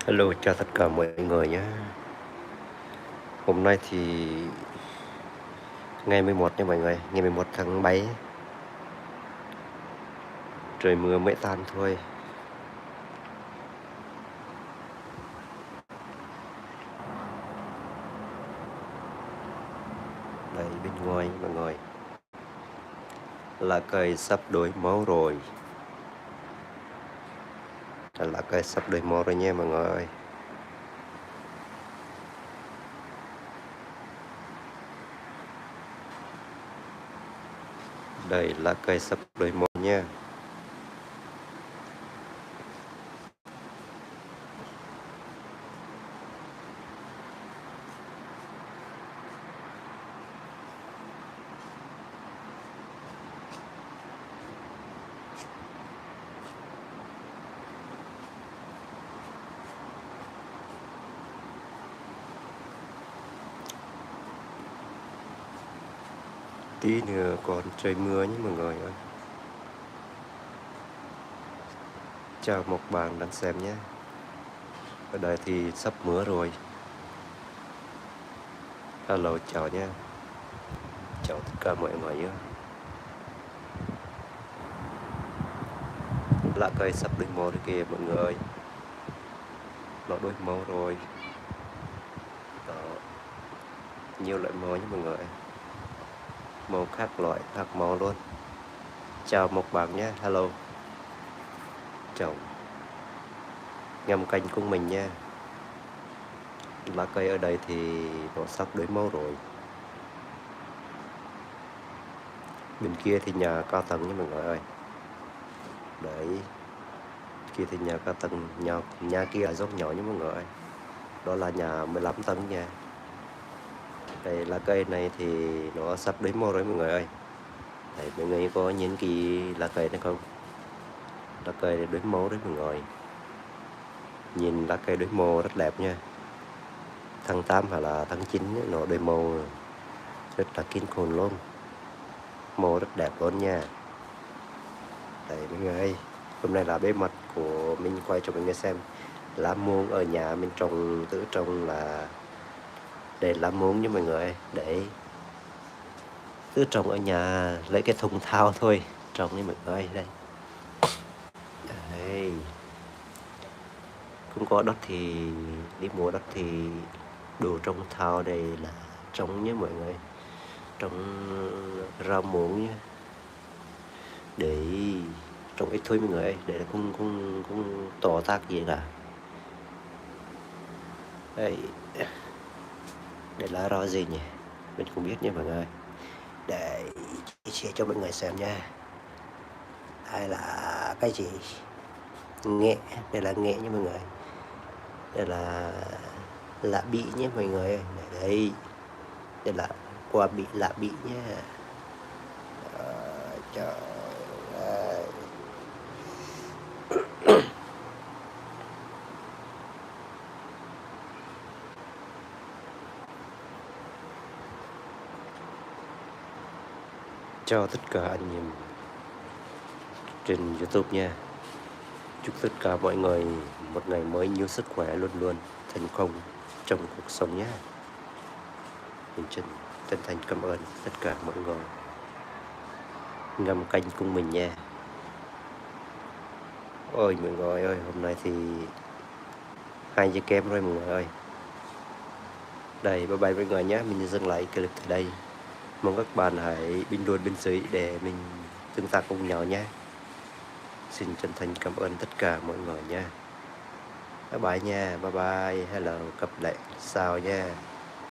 Hello, chào tất cả mọi người nhé. Hôm nay thì ngày 11 nha mọi người, ngày 11 tháng 7. Trời mưa mới tan thôi. Đây bên ngoài mọi người là cây sắp đổi màu rồi. Là cây sắp đổi màu rồi nha mọi người ơi. Đây là cây sắp đổi màu nha. Tí nữa còn trời mưa nhé mọi người ơi. Chào một bạn đang xem nhé. Ở đây thì sắp mưa rồi. Hello, chào nhé. Chào tất cả mọi người nhé. Lá cây sắp đổi màu rồi kìa mọi người ơi. Nó đổi màu rồi. Đó. Nhiều loại màu nhé mọi người. Màu khác loại khác màu luôn. Chào một bạn nhé, hello. Chào. Ngâm canh của mình nha. Lá cây ở đây thì nó sắp đổi màu rồi. Bên kia thì nhà cao tầng nha mọi người ơi. Đấy. Kia thì nhà cao tầng, nhà kia là dốc nhỏ nha mọi người ơi. Đó là nhà 15 tầng nha. Đây lá cây này thì nó sắp đổi màu rồi mọi người ơi. Đấy, mọi người có nhìn cái lá cây này không? Lá cây này đổi màu đấy mọi người. Nhìn lá cây đổi màu rất đẹp nha. Tháng 8 hay là tháng 9 nó đổi màu rất là kinh khủng luôn. Màu rất đẹp luôn nha. Đấy mọi người ơi, hôm nay là bề mặt của mình quay cho mọi người xem lá muống ở nhà mình trồng, tự trồng là để lá muống nha mọi người. Để tự trồng ở nhà, lấy cái thùng thau thôi trồng nha mọi người. Đây. Đấy. Không có đất thì đi mua đất thì đồ trồng thau đây là trồng nhé mọi người. Trồng rau muống nhé. Để trồng ít thôi mọi người ơi, để không tỏ tác gì cả. Đây. Để là rau gì nhỉ, mình không biết nha mọi người. Để chia sẻ cho mọi người xem nha. Đây là cái gì, nghệ, đây là nghệ nha mọi người. Đây là lạ bị nhé mọi người. Đây, đây là quả bị lạ bị nhé. Trời ơi. Chào tất cả anh em trên YouTube nha. Chúc tất cả mọi người một ngày mới nhiều sức khỏe, luôn luôn thành công trong cuộc sống nhé. Mình chân thành cảm ơn tất cả mọi người ngâm canh cùng mình nha. Ôi mọi người ơi, hôm nay thì 2 giờ kém rồi mọi người ơi. Đây, bye bye mọi người nhé. Mình dừng lại clip tại đây. Mong các bạn hãy bình luận bên dưới để mình tương tác cùng nhau nhé. Xin chân thành cảm ơn tất cả mọi người nha. Bye bye nha, bye bye, hello, gặp lại sau nha.